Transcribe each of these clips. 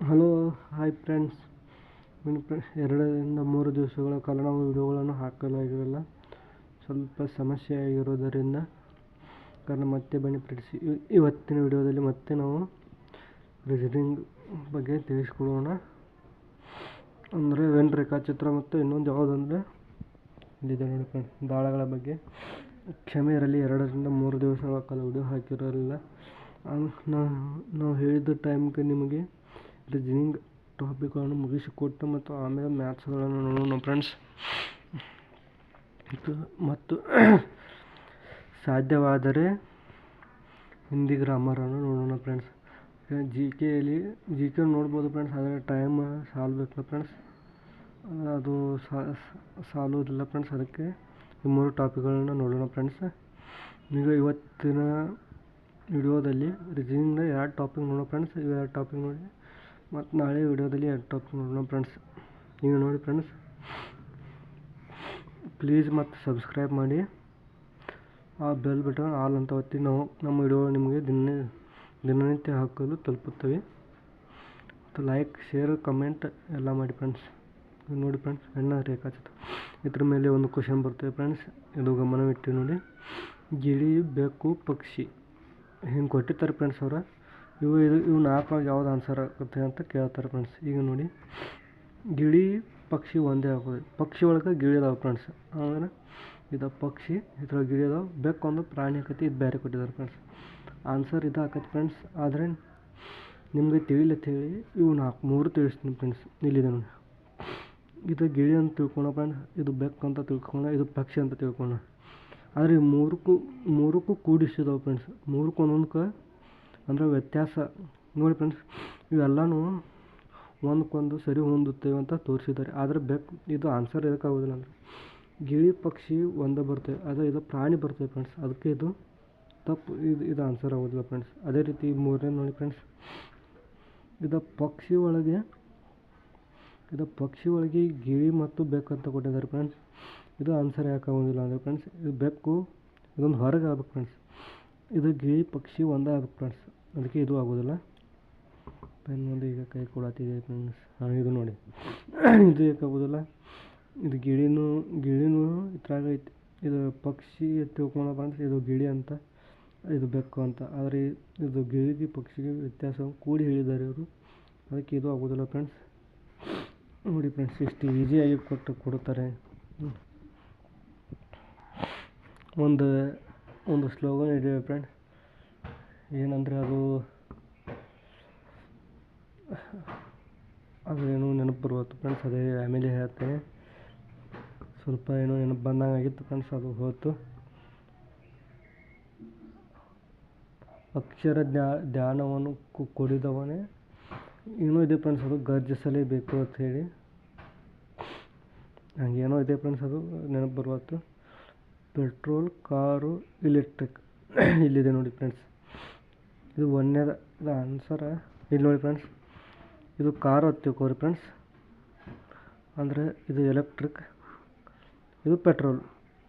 Hello hi friends. ಎರಡರಿಂದ ಮೂರು ದಿವಸಗಳ ಕಾಲ ನಾವು ವಿಡಿಯೋಗಳನ್ನು ಹಾಕಲಾಗಿರಲ್ಲ. ಸ್ವಲ್ಪ ಸಮಸ್ಯೆ ಆಗಿರೋದರಿಂದ ಕಾರಣ ಮತ್ತೆ ಬನ್ನಿ ಫ್ರೆಂಡ್ಸ್, ಇವತ್ತಿನ ವಿಡಿಯೋದಲ್ಲಿ ಮತ್ತೆ ನಾವು ರೀಸನಿಂಗ್ ಬಗ್ಗೆ ತಿಳಿಸ್ಕೊಡೋಣ. ಅಂದರೆ ವೆನ್ ರೇಖಾಚಿತ್ರ ಮತ್ತು ಇನ್ನೊಂದು ಯಾವುದಂದರೆ ಇಲ್ಲಿದೆ ನೋಡಿ ಫ್ರೆಂಡ್ಸ್, ದಾಳಗಳ ಬಗ್ಗೆ. ಕ್ಷಮೆ ಇರಲಿ, 2-3 ದಿವಸಗಳ ಕಾಲ ವಿಡಿಯೋ ಹಾಕಿರಲಿಲ್ಲ. ನಾವು ಹೇಳಿದ ಟೈಮ್ಗೆ ನಿಮಗೆ ರೀಸನಿಂಗ್ ಟಾಪಿಕ್ಗಳನ್ನು ಮುಗಿಸಿಕೊಟ್ಟು ಮತ್ತು ಆಮೇಲೆ ಮ್ಯಾಥ್ಸ್ಗಳನ್ನು ನೋಡೋಣ ಫ್ರೆಂಡ್ಸ್. ಮತ್ತು ಸಾಧ್ಯವಾದರೆ ಹಿಂದಿ ಗ್ರಾಮರನ್ನು ನೋಡೋಣ ಫ್ರೆಂಡ್ಸ್. ಜಿ ಕೆ ನೋಡ್ಬೋದು ಫ್ರೆಂಡ್ಸ್, ಆದರೆ ಟೈಮ್ ಸಾಲ್ಬೇಕಲ್ಲ ಫ್ರೆಂಡ್ಸ್, ಅದು ಸಾಲೋದಿಲ್ಲ ಫ್ರೆಂಡ್ಸ್. ಅದಕ್ಕೆ ಈ 3 ಟಾಪಿಕ್ಗಳನ್ನು ನೋಡೋಣ ಫ್ರೆಂಡ್ಸ್. ಈಗ ಇವತ್ತಿನ ವಿಡಿಯೋದಲ್ಲಿ ರೀಸನಿಂಗ್ನ 2 ಟಾಪಿಕ್ ನೋಡೋಣ ಫ್ರೆಂಡ್ಸ್. ಇವು 2 ಟಾಪಿಕ್ ನೋಡಿ, ಮತ್ತು ನಾಳೆ ವಿಡಿಯೋದಲ್ಲಿ 2 ಟಾಪಿಕ್ ನೋಡೋಣ ಫ್ರೆಂಡ್ಸ್. ಈಗ ನೋಡಿ ಫ್ರೆಂಡ್ಸ್, ಪ್ಲೀಸ್ ಮತ್ತು ಸಬ್ಸ್ಕ್ರೈಬ್ ಮಾಡಿ, ಆ ಬೆಲ್ ಬಟನ್ ಆಲ್ ಅಂತ ಒತ್ತಿ. ನಾವು ನಮ್ಮ ವಿಡಿಯೋ ನಿಮಗೆ ದಿನನಿತ್ಯ ಹಾಕಲು ತಲುಪುತ್ತವೆ. ಮತ್ತು ಲೈಕ್, ಶೇರ್, ಕಮೆಂಟ್ ಎಲ್ಲ ಮಾಡಿ ಫ್ರೆಂಡ್ಸ್. ನೋಡಿ ಫ್ರೆಂಡ್ಸ್, ಸಣ್ಣ ರೇಖಾಚಿತ್ರ, ಇದ್ರ ಮೇಲೆ ಒಂದು ಕ್ವಶನ್ ಬರ್ತದೆ ಫ್ರೆಂಡ್ಸ್. ಇದು ಗಮನವಿಟ್ಟು ನೋಡಿ. ಗಿಳಿ, ಬೆಕ್ಕು, ಪಕ್ಷಿ ಹಿಂಗೆ ಕೊಟ್ಟಿರ್ತಾರೆ ಫ್ರೆಂಡ್ಸ್. ಇವು 4 ಯಾವ್ದು ಆನ್ಸರ್ ಆಗುತ್ತೆ ಅಂತ ಕೇಳ್ತಾರೆ ಫ್ರೆಂಡ್ಸ್. ಈಗ ನೋಡಿ, ಗಿಳಿ ಪಕ್ಷಿ ಒಂದೇ ಆಗೋದು. ಪಕ್ಷಿ ಒಳಗೆ ಗಿಳಿ ಅದಾವೆ ಫ್ರೆಂಡ್ಸ್. ಅಂದರೆ ಇದು ಪಕ್ಷಿ, ಇದ್ರೊಳಗೆ ಗಿಳಿ ಅದಾವೆ. ಬೆಕ್ಕು ಒಂದು ಪ್ರಾಣಿ ಆಕತಿ, ಇದು ಬೇರೆ ಕೊಟ್ಟಿದ್ದಾರೆ ಫ್ರೆಂಡ್ಸ್. ಆನ್ಸರ್ ಇದು ಆಕತಿ ಫ್ರೆಂಡ್ಸ್. ಆದರೆ ನಿಮಗೆ ತಿಳಿಲತ್ತೇಳಿ ಇವು 3 ತಿಳಿಸ್ತೀನಿ ಫ್ರೆಂಡ್ಸ್. ಇಲ್ಲಿದೆ ನೋಡಿ, ಇದು ಗಿಳಿ ಅಂತ ತಿಳ್ಕೊಳ ಫ್ರೆಂಡ್ಸ್, ಇದು ಬೆಕ್ಕು ಅಂತ ತಿಳ್ಕೊಳ, ಇದು ಪಕ್ಷಿ ಅಂತ ತಿಳ್ಕೊಳ. ಆದರೆ ಈ ಮೂರಕ್ಕೂ ಕೂಡಿಸಿದಾವೆ ಫ್ರೆಂಡ್ಸ್. ಮೂರಕ್ಕೂ ಒಂದೊಂದಕ್ಕೆ ಅಂದರೆ ವ್ಯತ್ಯಾಸ ನೋಡಿ ಫ್ರೆಂಡ್ಸ್. ಇವೆಲ್ಲನೂ ಒಂದಕ್ಕೊಂದು ಸರಿ ಹೊಂದುತ್ತೇವೆ ಅಂತ ತೋರಿಸಿದ್ದಾರೆ. ಆದರೆ ಬೆಕ್ಕು ಇದು ಆನ್ಸರ್ ಇದಕ್ಕಾಗೋದಿಲ್ಲ. ಅಂದರೆ ಗಿಳಿ ಪಕ್ಷಿ ಒಂದೇ ಬರ್ತವೆ, ಆದರೆ ಇದು ಪ್ರಾಣಿ ಬರ್ತವೆ ಫ್ರೆಂಡ್ಸ್. ಅದಕ್ಕೆ ಇದು ತಪ್ಪು, ಇದು ಆನ್ಸರ್ ಆಗೋದಿಲ್ಲ ಫ್ರೆಂಡ್ಸ್. ಅದೇ ರೀತಿ 3ನೇ ನೋಡಿ ಫ್ರೆಂಡ್ಸ್, ಇದು ಪಕ್ಷಿ ಒಳಗೆ ಗಿಳಿ ಮತ್ತು ಬೆಕ್ಕು ಅಂತ ಕೊಟ್ಟಿದ್ದಾರೆ ಫ್ರೆಂಡ್ಸ್. ಇದು ಆನ್ಸರ್ ಯಾಕೆ ಆಗೋದಿಲ್ಲ ಅಂದರೆ ಫ್ರೆಂಡ್ಸ್, ಇದು ಬೆಕ್ಕು ಇದೊಂದು ಹೊರಗೆ ಆಗ್ಬೇಕು ಫ್ರೆಂಡ್ಸ್. ಇದು ಗಿಳಿ ಪಕ್ಷಿ ಒಂದೇ ಆಗ್ಬೇಕು ಫ್ರೆಂಡ್ಸ್. ಅದಕ್ಕೆ ಇದು ಆಗೋದಿಲ್ಲ. ಪೆನ್ ಒಂದು ಈಗ ಕೈ ಕೊಡತ್ತಿದೆ ಫ್ರೆಂಡ್ಸ್. ಇದು ನೋಡಿ, ಇದು ಯಾಕೆ ಆಗೋದಿಲ್ಲ. ಇದು ಗಿಳಿನೂ ಇದ್ರಾಗ ಐತಿ. ಇದು ಪಕ್ಷಿ ತಿಳ್ಕೊಳ್ಳೋ ಫ್ರೆಂಡ್ಸ್, ಇದು ಗಿಳಿ ಅಂತ, ಇದು ಬೆಕ್ಕು ಅಂತ. ಆದರೆ ಇದು ಗಿಳಿಗೆ ಪಕ್ಷಿಗೆ ವ್ಯತ್ಯಾಸ ಕೂಡಿ ಹೇಳಿದ್ದಾರೆ ಇವರು. ಅದಕ್ಕೆ ಇದು ಆಗೋದಿಲ್ಲ ಫ್ರೆಂಡ್ಸ್. ನೋಡಿ ಫ್ರೆಂಡ್ಸ್, ಇಷ್ಟು ಈಸಿಯಾಗಿ ಕೊಡುತ್ತಾರೆ. ಒಂದು ಸ್ಲೋಗನ್ ಇದೆ ಫ್ರೆಂಡ್ಸ್. ಏನಂದರೆ ಅದು ಏನೋ ನೆನಪು ಬರುವತ್ತು ಫ್ರೆಂಡ್ಸ್. ಅದೇ ಆಮೇಲೆ ಹೇಳ್ತೇನೆ. ಸ್ವಲ್ಪ ಏನೋ ನೆನಪು ಬಂದಂಗೆ ಆಗಿತ್ತು ಫ್ರೆಂಡ್ಸ್, ಅದು ಹೋಯ್ತು. ಅಕ್ಷರ ಜ್ಞಾನವನ್ನು ಕೊಡಿದವನೇ ಏನೋ ಇದೆ ಫ್ರೆಂಡ್ಸ್, ಅದು ಗರ್ಜಿಸಲೇಬೇಕು ಅಂತ ಹೇಳಿ ಹಂಗೇನೋ ಇದೆ ಫ್ರೆಂಡ್ಸ್, ಅದು ನೆನಪು ಬರುವತ್ತು. ಪೆಟ್ರೋಲ್, ಕಾರು, ಎಲೆಕ್ಟ್ರಿಕ್ ಇಲ್ಲಿದೆ ನೋಡಿ ಫ್ರೆಂಡ್ಸ್. ಇದು ಒಂದನೇದು ಆನ್ಸರ. ಇಲ್ಲಿ ನೋಡಿ ಫ್ರೆಂಡ್ಸ್, ಇದು ಕಾರು ಅಂತ ತಿಳ್ಕೊರಿ ಫ್ರೆಂಡ್ಸ್. ಅಂದರೆ ಇದು ಎಲೆಕ್ಟ್ರಿಕ್, ಇದು ಪೆಟ್ರೋಲ್.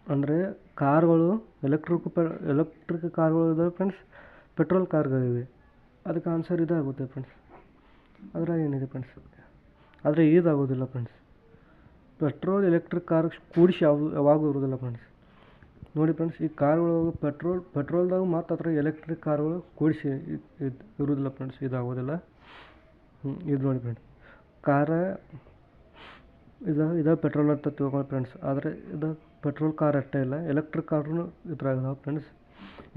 ಅಂದರೆ ಕಾರ್ಗಳು ಎಲೆಕ್ಟ್ರಿಕ್ ಕಾರ್ಗಳು ಇದಾವೆ ಫ್ರೆಂಡ್ಸ್, ಪೆಟ್ರೋಲ್ ಕಾರ್ಗಳಿವೆ. ಅದಕ್ಕೆ ಆನ್ಸರ್ ಇದಾಗುತ್ತೆ ಫ್ರೆಂಡ್ಸ್. ಅದ್ರಾಗ ಏನಿದೆ ಫ್ರೆಂಡ್ಸ್. ಆದರೆ ಇದಾಗೋದಿಲ್ಲ ಫ್ರೆಂಡ್ಸ್. ಪೆಟ್ರೋಲ್ ಎಲೆಕ್ಟ್ರಿಕ್ ಕಾರ್ ಕೂಡಿಸಿ ಯಾವಾಗೂ ಇರೋದಿಲ್ಲ ಫ್ರೆಂಡ್ಸ್. ನೋಡಿ ಫ್ರೆಂಡ್ಸ್, ಈ ಕಾರ್ಗಳು ಪೆಟ್ರೋಲ್ದಾಗ ಮತ್ತು ಅದ್ರ ಎಲೆಕ್ಟ್ರಿಕ್ ಕಾರ್ಗಳು ಕೂಡಿಸಿ ಇರೋದಿಲ್ಲ ಫ್ರೆಂಡ್ಸ್. ಇದಾಗೋದಿಲ್ಲ. ಇದು ನೋಡಿ ಫ್ರೆಂಡ್ಸ್, ಇದು ಪೆಟ್ರೋಲ್ ಅಂತ ತಿಳ್ಕೊಂಡು ಫ್ರೆಂಡ್ಸ್. ಆದರೆ ಇದು ಪೆಟ್ರೋಲ್ ಕಾರ್ ಅಷ್ಟೇ ಇಲ್ಲ, ಎಲೆಕ್ಟ್ರಿಕ್ ಕಾರೂ ಇದ್ರಾಗ ಫ್ರೆಂಡ್ಸ್.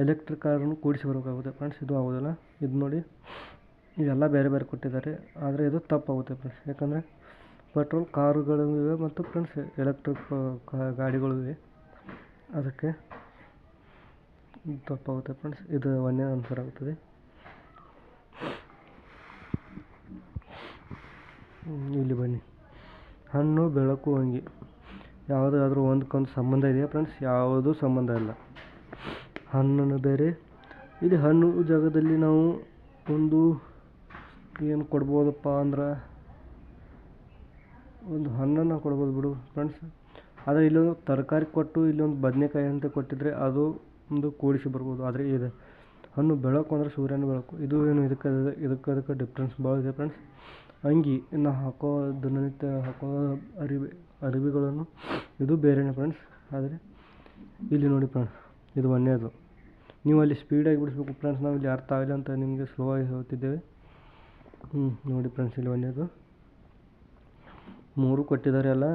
ಎಲೆಕ್ಟ್ರಿಕ್ ಕಾರನ್ನು ಕೂಡಿಸಿ ಬರಬೇಕಾಗುತ್ತೆ ಫ್ರೆಂಡ್ಸ್. ಇದು ಆಗೋದಿಲ್ಲ. ಇದು ನೋಡಿ, ಇವೆಲ್ಲ ಬೇರೆ ಬೇರೆ ಕೊಟ್ಟಿದ್ದಾರೆ, ಆದರೆ ಇದು ತಪ್ಪಾಗುತ್ತೆ ಫ್ರೆಂಡ್ಸ್. ಯಾಕಂದರೆ ಪೆಟ್ರೋಲ್ ಕಾರುಗಳು ಇವೆ ಮತ್ತು ಫ್ರೆಂಡ್ಸ್ ಎಲೆಕ್ಟ್ರಿಕ್ ಗಾಡಿಗಳು ಇವೆ. ಅದಕ್ಕೆ ತಪ್ಪಾಗುತ್ತೆ ಫ್ರೆಂಡ್ಸ್. ಇದು ಒಂದೇ ಆನ್ಸರ್ ಆಗುತ್ತದೆ. ಇಲ್ಲಿ ಬನ್ನಿ, ಹಣ್ಣು, ಬೆಳಕು, ಅಂಗಿ ಯಾವುದಾದ್ರೂ ಒಂದಕ್ಕೊಂದು ಸಂಬಂಧ ಇದೆಯಾ ಫ್ರೆಂಡ್ಸ್? ಯಾವುದೂ ಸಂಬಂಧ ಇಲ್ಲ. ಹಣ್ಣನ್ನು ಬೇರೆ, ಇಲ್ಲಿ ಹಣ್ಣು ಜಾಗದಲ್ಲಿ ನಾವು ಒಂದು ಏನು ಕೊಡ್ಬೋದಪ್ಪ ಅಂದ್ರೆ ಒಂದು ಹಣ್ಣನ್ನು ಕೊಡ್ಬೋದು ಬಿಡು ಫ್ರೆಂಡ್ಸ್. ಆದರೆ ಇಲ್ಲೊಂದು ತರಕಾರಿ ಕೊಟ್ಟು ಇಲ್ಲೊಂದು ಬದನೆಕಾಯಿ ಅಂತ ಕೊಟ್ಟಿದ್ರೆ ಅದು ಒಂದು ಕೂಡಿಸಿ ಬರ್ಬೋದು. ಆದರೆ ಇದೆ ಹಣ್ಣು ಬೆಳಕು ಅಂದರೆ ಸೂರ್ಯನ ಬೆಳಕು. ಇದು ಏನು ಇದಕ್ಕೆ ಡಿಫ್ರೆನ್ಸ್ ಭಾಳ ಇದೆ ಫ್ರೆಂಡ್ಸ್. ಅಂಗಿ ಇನ್ನು ಹಾಕೋ ದಿನನಿತ್ಯ ಹಾಕೋ ಅರಿವೆಗಳನ್ನು ಇದು ಬೇರೆನೇ ಫ್ರೆಂಡ್ಸ್. ಆದರೆ ಇಲ್ಲಿ ನೋಡಿ ಫ್ರೆಂಡ್ಸ್, ಇದು ಒಂದೇದು. ನೀವು ಅಲ್ಲಿ ಸ್ಪೀಡಾಗಿ ಬಿಡಿಸ್ಬೇಕು ಫ್ರೆಂಡ್ಸ್, ನಾವು ಇಲ್ಲಿ ಅರ್ಥ ಆಗಲಿ ಅಂತ ನಿಮಗೆ ಸ್ಲೋ ಆಗಿ ಹೇಳ್ತಿದ್ದೇವೆ. ನೋಡಿ ಫ್ರೆಂಡ್ಸ್, ಇಲ್ಲಿ ಒಂದೇದು 3 ಕೊಟ್ಟಿದ್ದಾರೆ ಅಲ್ಲ,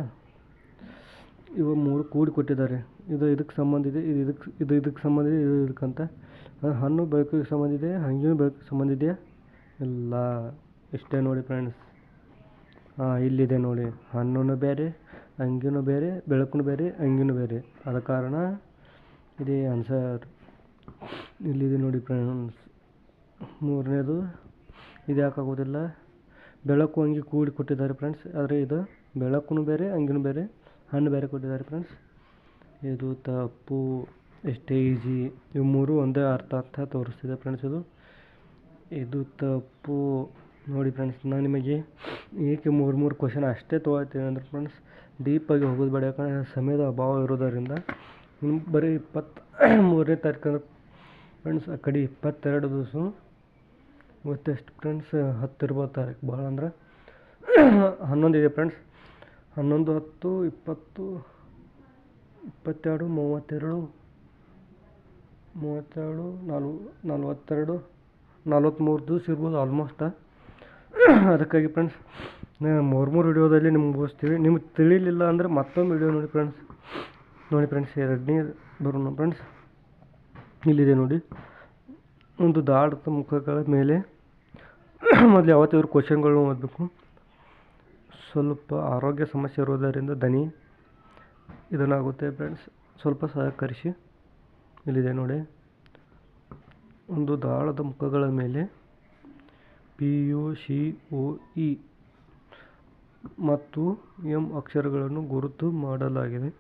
ಇವು 3 ಕೂಡಿ ಕೊಟ್ಟಿದ್ದಾರೆ. ಇದು ಇದಕ್ಕೆ ಸಂಬಂಧ ಇದೆ, ಇದು ಇದಕ್ಕೆ ಸಂಬಂಧ ಇದೆ, ಇದು ಇದಕ್ಕಂತ. ಹಣ್ಣು ಬೆಳಕಿಗೆ ಸಂಬಂಧ ಇದೆ, ಅಂಗಿನೂ ಬೆಳಕಿಗೆ ಸಂಬಂಧ ಇದೆಯಾ? ಇಲ್ಲ, ಇಷ್ಟೇ ನೋಡಿ ಫ್ರೆಂಡ್ಸ್. ಇಲ್ಲಿದೆ ನೋಡಿ, ಹಣ್ಣು ಬೇರೆ, ಅಂಗಿನೂ ಬೇರೆ, ಬೆಳಕು ಬೇರೆ, ಅಂಗಿನೂ ಬೇರೆ. ಆದ ಕಾರಣ ಇದೇ ಆನ್ಸರ್. ಇಲ್ಲಿದೆ ನೋಡಿ ಫ್ರೆಂಡ್ಸ್. ಮೂರನೇದು ಇದು ಯಾಕೆ ಆಗೋದಿಲ್ಲ? ಬೆಳಕು ಅಂಗಿ ಕೂಡಿ ಕೊಟ್ಟಿದ್ದಾರೆ ಫ್ರೆಂಡ್ಸ್, ಆದರೆ ಇದು ಬೆಳಕು ಬೇರೆ, ಅಂಗಿನೂ ಬೇರೆ, ಹಣ್ಣು ಬೇರೆ ಕೊಟ್ಟಿದ್ದಾರೆ ಫ್ರೆಂಡ್ಸ್. ಇದು ತಪ್ಪು. ಎಷ್ಟೇ ಈಜಿ, ಇವು 3 ಒಂದೇ ಅರ್ಥ ತೋರಿಸ್ತಿದೆ ಫ್ರೆಂಡ್ಸ್. ಇದು ತಪ್ಪು ನೋಡಿ ಫ್ರೆಂಡ್ಸ್. ನಾನು ನಿಮಗೆ ಏಕೆ 3 ಕ್ವಶನ್ ಅಷ್ಟೇ ತೊಗೊಳ್ತೀನಿ ಅಂದರೆ ಫ್ರೆಂಡ್ಸ್, ಡೀಪಾಗಿ ಹೋಗೋದು ಬೇಡ. ಯಾಕಂದರೆ ಸಮಯದ ಅಭಾವ ಇರೋದರಿಂದ ಬರೀ 23ನೇ ತಾರೀಕು ಅಂದ್ರೆ ಫ್ರೆಂಡ್ಸ್, ಆ ಕಡೆ 22 ದಿವಸ ಇವತ್ತೆಷ್ಟು ಫ್ರೆಂಡ್ಸ್, 10 ಇರ್ಬೋದು ತಾರೀಕು. ಭಾಳ ಅಂದ್ರೆ 11 ಇದೆ ಫ್ರೆಂಡ್ಸ್. 11, 10, 20, 22, 32, 42, 43 ದಿವಸ ಇರ್ಬೋದು ಆಲ್ಮೋಸ್ಟ್. ಅದಕ್ಕಾಗಿ ಫ್ರೆಂಡ್ಸ್, 3 ವಿಡಿಯೋದಲ್ಲಿ ನಿಮ್ಗೆ ಮುಗಿಸ್ತೀವಿ. ನಿಮ್ಗೆ ತಿಳಿಲಿಲ್ಲ ಅಂದರೆ ಮತ್ತೊಂದು ವಿಡಿಯೋ ನೋಡಿ ಫ್ರೆಂಡ್ಸ್. ಎರಡನೇ ಬರೋಣ ಫ್ರೆಂಡ್ಸ್. ಇಲ್ಲಿದೆ ನೋಡಿ, ಒಂದು ದಾಳದ ಮುಖಗಳ ಮೇಲೆ ಮೊದಲು ಯಾವತ್ತಿದ್ರು ಕ್ವಶನ್ಗಳನ್ನ ಓದಬೇಕು. ಸ್ವಲ್ಪ ಆರೋಗ್ಯ ಸಮಸ್ಯೆ ಇರೋದರಿಂದ ದನಿ ಇದನ್ನಾಗುತ್ತೆ ಫ್ರೆಂಡ್ಸ್, ಸ್ವಲ್ಪ ಸಹಕರಿಸಿ. ಇಲ್ಲಿದೆ ನೋಡಿ, ಒಂದು ದಾಳದ ಮುಖಗಳ ಮೇಲೆ PUCOE ಮತ್ತು M ಅಕ್ಷರಗಳನ್ನು ಗುರುತು ಮಾಡಲಾಗಿದೆ.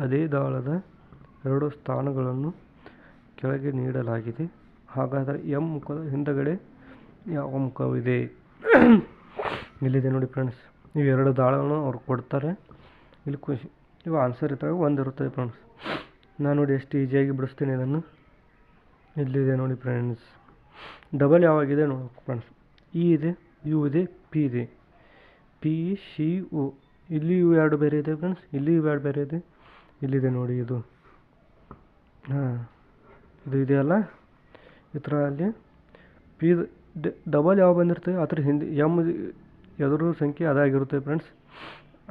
ಅದೇ ದಾಳದ 2 ಸ್ಥಾನಗಳನ್ನು ಕೆಳಗೆ ನೀಡಲಾಗಿದೆ. ಹಾಗಾದರೆ M ಮುಖದ ಹಿಂದಗಡೆ ಯಾವ ಮುಖವಿದೆ? ಇಲ್ಲಿದೆ ನೋಡಿ ಫ್ರೆಂಡ್ಸ್. ಇವು 2 ದಾಳಗಳನ್ನು ಅವ್ರು ಕೊಡ್ತಾರೆ. ಇಲ್ಲಿ ಇವು ಆನ್ಸರ್ ಇದ್ದಾಗ 1 ಇರುತ್ತದೆ ಫ್ರೆಂಡ್ಸ್. ನಾನು ನೋಡಿ ಎಷ್ಟು ಈಸಿಯಾಗಿ ಬಿಡಿಸ್ತೀನಿ ಇದನ್ನು. ಇಲ್ಲಿದೆ ನೋಡಿ ಫ್ರೆಂಡ್ಸ್, ಡಬಲ್ ಯಾವಾಗಿದೆ ನೋಡಿ ಫ್ರೆಂಡ್ಸ್. E ಇದೆ, U ಇದೆ, P ಇದೆ. PCO. ಇಲ್ಲಿ ಇವು 2 ಬೇರೆ ಇದೆ ಫ್ರೆಂಡ್ಸ್, ಇಲ್ಲಿ ಇವು 2 ಬೇರೆ ಇದೆ. ಇಲ್ಲಿದೆ ನೋಡಿ, ಇದು ಇದು ಇದೆಯಲ್ಲ, ಈ ಥರ ಅಲ್ಲಿ ಪಿ ಡಬಲ್ ಯಾವ ಬಂದಿರ್ತದೆ ಅದ್ರ ಹಿಂದೆ ಎಮ್ ಎದುರು ಸಂಖ್ಯೆ ಅದಾಗಿರುತ್ತೆ ಫ್ರೆಂಡ್ಸ್.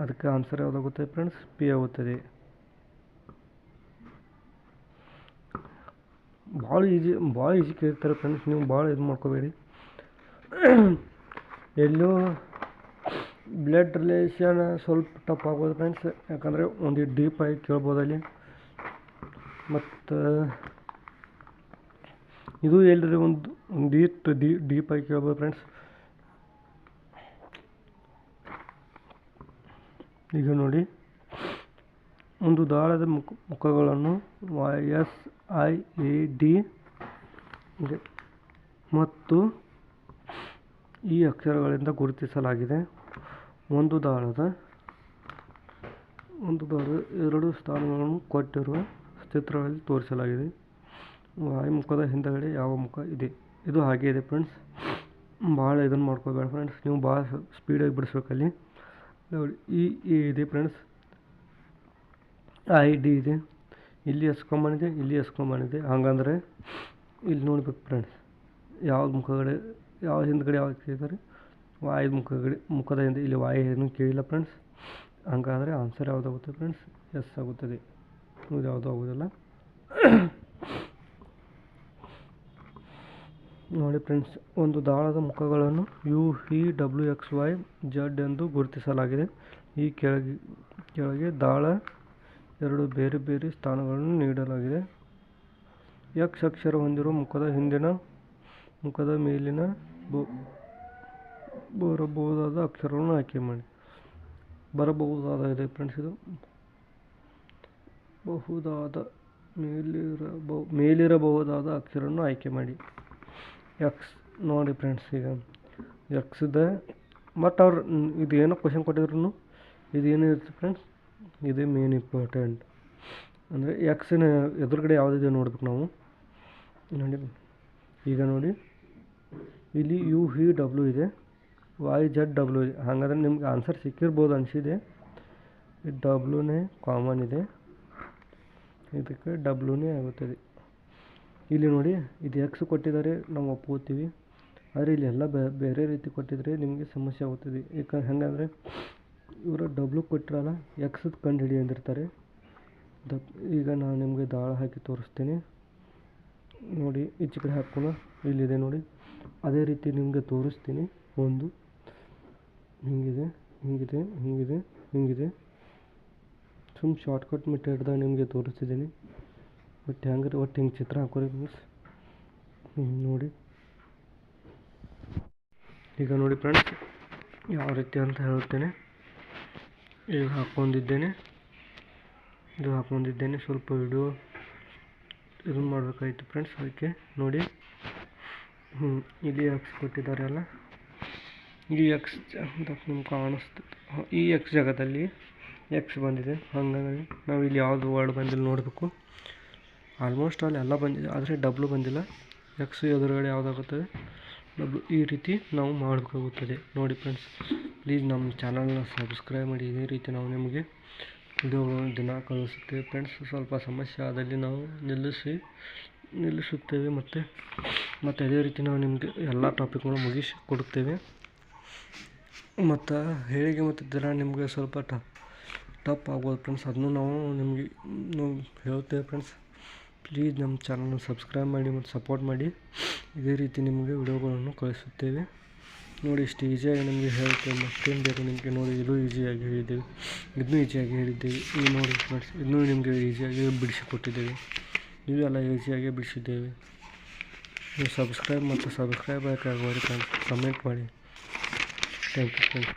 ಅದಕ್ಕೆ ಆನ್ಸರ್ ಯಾವುದಾಗುತ್ತೆ ಫ್ರೆಂಡ್ಸ್? ಪಿ ಆಗುತ್ತದೆ. ಭಾಳ ಈಜಿ ಕೇಳ್ತಾರೆ ಫ್ರೆಂಡ್ಸ್, ನೀವು ಭಾಳ ಇದು ಮಾಡ್ಕೋಬೇಡಿ. ಎಲ್ಲೋ ಬ್ಲಡ್ ರಿಲೇಷನ್ ಸ್ವಲ್ಪ ಟಫ್ ಆಗ್ಬೋದು ಫ್ರೆಂಡ್ಸ್, ಯಾಕಂದರೆ ಒಂದು ಡೀಪಾಗಿ ಕೇಳ್ಬೋದಲ್ಲಿ. ಮತ್ತು ಇದು ಎಲ್ಲರಿ ಒಂದು ಡೀಪಾಗಿ ಕೇಳ್ಬೋದು ಫ್ರೆಂಡ್ಸ್. ಈಗ ನೋಡಿ, ಒಂದು ದಾಳದ ಮುಖಗಳನ್ನು SIAD ಮತ್ತು ಈ ಅಕ್ಷರಗಳಿಂದ ಗುರುತಿಸಲಾಗಿದೆ. ಒಂದು ದಾಳದ 2 ಸ್ಥಾನಗಳನ್ನು ಕೊಟ್ಟಿರುವ ಚಿತ್ರಗಳಲ್ಲಿ ತೋರಿಸಲಾಗಿದೆ. ವಾಯು ಮುಖದ ಹಿಂದಗಡೆ ಯಾವ ಮುಖ ಇದೆ? ಇದು ಹಾಗೆ ಇದೆ ಫ್ರೆಂಡ್ಸ್, ಭಾಳ ಇದನ್ನು ಮಾಡ್ಕೋಬೇಡ ಫ್ರೆಂಡ್ಸ್, ನೀವು ಭಾಳ ಸ್ಪೀಡಾಗಿ ಬಿಡಿಸ್ಬೇಕಲ್ಲಿ. ನೋಡಿ, ಈ ಇದೆ ಫ್ರೆಂಡ್ಸ್, ID ಇದೆ, ಇಲ್ಲಿ ಎಸ್ಕೊಂಬಂದಿದೆ, ಇಲ್ಲಿ ಎಸ್ಕೊಂಬಂದಿದೆ. ಹಂಗಂದರೆ ಇಲ್ಲಿ ನೋಡ್ಬೇಕು ಫ್ರೆಂಡ್ಸ್, ಯಾವ ಹಿಂದ್ಗಡೆ ಯಾವ್ದು ಕೇಳಿದ್ದಾರೆ? ವಾಯು ಮುಖದ ಹಿಂದೆ ಇಲ್ಲಿ ವಾಯು ಏನು ಕೇಳಿಲ್ಲ ಫ್ರೆಂಡ್ಸ್. ಹಂಗಾದರೆ ಆನ್ಸರ್ ಯಾವುದಾಗುತ್ತೆ ಫ್ರೆಂಡ್ಸ್? ಎಸ್ ಆಗುತ್ತದೆ. ಇದು ಯಾವುದೂ ಆಗೋದಿಲ್ಲ. ನೋಡಿ ಫ್ರೆಂಡ್ಸ್, ಒಂದು ದಾಳದ ಮುಖಗಳನ್ನು UVWXYZ ಎಂದು ಗುರುತಿಸಲಾಗಿದೆ. ಈ ಕೆಳಗೆ ದಾಳ 2 ಬೇರೆ ಬೇರೆ ಸ್ಥಾನಗಳನ್ನು ನೀಡಲಾಗಿದೆ. X ಅಕ್ಷರ ಹೊಂದಿರುವ ಮುಖದ ಮೇಲಿನ ಬರಬಹುದಾದ ಅಕ್ಷರವನ್ನು ಆಯ್ಕೆ ಮಾಡಿ. ಬರಬಹುದಾದ ಇದೆ ಫ್ರೆಂಡ್ಸ್, ಇದು ಮೇಲಿರಬಹುದಾದ ಅಕ್ಷರವನ್ನು ಆಯ್ಕೆ ಮಾಡಿ. X ನೋಡಿ ಫ್ರೆಂಡ್ಸ್, ಈಗ X ಇದೆ. ಬಟ್ ಅವ್ರು ಇದು ಏನೋ ಕ್ವಶನ್ ಕೊಟ್ಟಿದ್ರು, ಇದೇನಿರುತ್ತೆ ಫ್ರೆಂಡ್ಸ್, ಇದು ಮೇನ್ ಇಂಪಾರ್ಟೆಂಟ್. ಅಂದರೆ Xನ ಎದುರುಗಡೆ ಯಾವುದಿದೆ ನೋಡ್ಬೇಕು ನಾವು. ನೋಡಿ, ಈಗ ನೋಡಿ, ಇಲ್ಲಿ UVW ಇದೆ, YZW. ಹಾಗಾದರೆ ನಿಮ್ಗೆ ಆನ್ಸರ್ ಸಿಕ್ಕಿರ್ಬೋದು ಅನಿಸಿದೆ. ಈ ಡಬ್ಲ್ಯೂನೇ ಕಾಮನ್ ಇದೆ, ಇದಕ್ಕೆ ಡಬ್ಲ್ಯೂನೇ ಆಗುತ್ತದೆ. ಇಲ್ಲಿ ನೋಡಿ, ಇದು ಎಕ್ಸ್ ಕೊಟ್ಟಿದ್ದಾರೆ, ನಾವು ಒಪ್ಕೋತೀವಿ. ಆದರೆ ಇಲ್ಲಿ ಎಲ್ಲ ಬೇರೆ ರೀತಿ ಕೊಟ್ಟಿದ್ರೆ ನಿಮಗೆ ಸಮಸ್ಯೆ ಆಗುತ್ತದೆ. ಹೆಂಗಂದರೆ ಇವರು ಡಬ್ಲ್ಯೂ ಕೊಟ್ಟಿರಲ್ಲ, ಎಕ್ಸದ್ದು ಕಂಡು ಹಿಡಿ ಅಂದಿರ್ತಾರೆ. ಈಗ ನಾನು ನಿಮಗೆ ದಾಳ ಹಾಕಿ ತೋರಿಸ್ತೀನಿ ನೋಡಿ. ಈಚೆ ಕಡೆ ಹಾಕೋಣ, ಇಲ್ಲಿದೆ ನೋಡಿ. ಅದೇ ರೀತಿ ನಿಮಗೆ ತೋರಿಸ್ತೀನಿ. ಒಂದು ಹಿಂಗಿದೆ, ಹಿಂಗಿದೆ, ಹಿಂಗಿದೆ, ಹಿಂಗಿದೆ. ಸುಮ್ಮ ಶಾರ್ಟ್ಕಟ್ ಮೆಥಡ್ದಾಗ ನಿಮಗೆ ತೋರಿಸ್ತಿದ್ದೀನಿ. ಬಟ್ ಹೆಂಗಾರೆ ಒಟ್ಟು ಹಿಂಗೆ ಚಿತ್ರ ಹಾಕೋರಿ ಫ್ರೆಂಡ್ಸ್. ನೋಡಿ, ಈಗ ನೋಡಿ ಫ್ರೆಂಡ್ಸ್ ಯಾವ ರೀತಿ ಅಂತ ಹೇಳ್ತೇನೆ. ಈಗ ಹಾಕ್ಕೊಂಡಿದ್ದೇನೆ, ಇದು ಹಾಕ್ಕೊಂಡಿದ್ದೇನೆ. ಸ್ವಲ್ಪ ವಿಡಿಯೋ ಇದನ್ನು ಮಾಡಬೇಕಾಯ್ತು ಫ್ರೆಂಡ್ಸ್, ಅದಕ್ಕೆ ನೋಡಿ. ಇಲ್ಲಿ ಎಕ್ಸ್ ಕೊಟ್ಟಿದ್ದಾರೆ ಅಲ್ಲ, ಈ ಎಕ್ಸ್ ಅಂತ ನಿಮ್ಗೆ ಕಾಣಿಸ್ತದೆ. ಈ ಎಕ್ಸ್ ಜಾಗದಲ್ಲಿ ಎಕ್ಸ್ ಬಂದಿದೆ. ಹಾಗಾಗಿ ನಾವು ಇಲ್ಲಿ ಯಾವುದು ವರ್ಡ್ ಬಂದಿಲ್ಲ ನೋಡಬೇಕು. ಆಲ್ಮೋಸ್ಟ್ ಅಲ್ಲಿ ಎಲ್ಲ ಬಂದಿದೆ, ಆದರೆ ಡಬ್ಲ್ಯೂ ಬಂದಿಲ್ಲ. ಎಕ್ಸ್ ಎದುರುಗಡೆ ಯಾವುದಾಗುತ್ತದೆ ಡಬ್ಲ್ಯೂ. ಈ ರೀತಿ ನಾವು ಮಾಡಬೇಕಾಗುತ್ತದೆ ನೋಡಿ ಫ್ರೆಂಡ್ಸ್. ಪ್ಲೀಸ್ ನಮ್ಮ ಚಾನಲ್ನ ಸಬ್ಸ್ಕ್ರೈಬ್ ಮಾಡಿ. ಇದೇ ರೀತಿ ನಾವು ನಿಮಗೆ ವಿಡಿಯೋಗಳನ್ನು ದಿನ ಕಳಿಸುತ್ತೇವೆ ಫ್ರೆಂಡ್ಸ್. ಸ್ವಲ್ಪ ಸಮಸ್ಯೆ ಆದಲ್ಲಿ ನಾವು ನಿಲ್ಲಿಸುತ್ತೇವೆ ಮತ್ತು ಅದೇ ರೀತಿ ನಾವು ನಿಮಗೆ ಎಲ್ಲ ಟಾಪಿಕ್ಗಳು ಮುಗಿಸಿ ಕೊಡುತ್ತೇವೆ. ಮತ್ತು ಹೇಳಿಕೆ ಮತ್ತು ದಿನ ನಿಮಗೆ ಸ್ವಲ್ಪ ಟಫ್ ಆಗ್ಬೋದು ಫ್ರೆಂಡ್ಸ್, ಅದನ್ನು ನಾವು ನಿಮಗೆ ಹೇಳ್ತೇವೆ ಫ್ರೆಂಡ್ಸ್. ಪ್ಲೀಸ್ ನಮ್ಮ ಚಾನಲ್ನ ಸಬ್ಸ್ಕ್ರೈಬ್ ಮಾಡಿ ಮತ್ತು ಸಪೋರ್ಟ್ ಮಾಡಿ. ಇದೇ ರೀತಿ ನಿಮಗೆ ವಿಡಿಯೋಗಳನ್ನು ಕಳಿಸುತ್ತೇವೆ ನೋಡಿ. ಇಷ್ಟು ಈಸಿಯಾಗಿ ನಿಮಗೆ ಹೇಳ್ತೇವೆ, ಮತ್ತೇನು ಬೇಕು ನಿಮಗೆ ನೋಡಿ. ಇದು ಈಸಿಯಾಗಿ ಹೇಳಿದ್ದೇವೆ, ಇದನ್ನೂ ಈಸಿಯಾಗಿ ಹೇಳಿದ್ದೇವೆ. ಈಗ ನೋಡಿ ಫ್ರೆಂಡ್ಸ್, ಇದನ್ನೂ ನಿಮಗೆ ಈಸಿಯಾಗಿ ಬಿಡಿಸಿಕೊಟ್ಟಿದ್ದೇವೆ. ಇವೆಲ್ಲ ಈಸಿಯಾಗಿ ಬಿಡಿಸಿದ್ದೇವೆ. ನೀವು ಸಬ್ಸ್ಕ್ರೈಬ್ ಮತ್ತು ಸಬ್ಸ್ಕ್ರೈಬ್ ಆಗೋರಿ ಫ್ರೆಂಡ್ಸ್, ಕಮೆಂಟ್ ಮಾಡಿ. Thank you friends.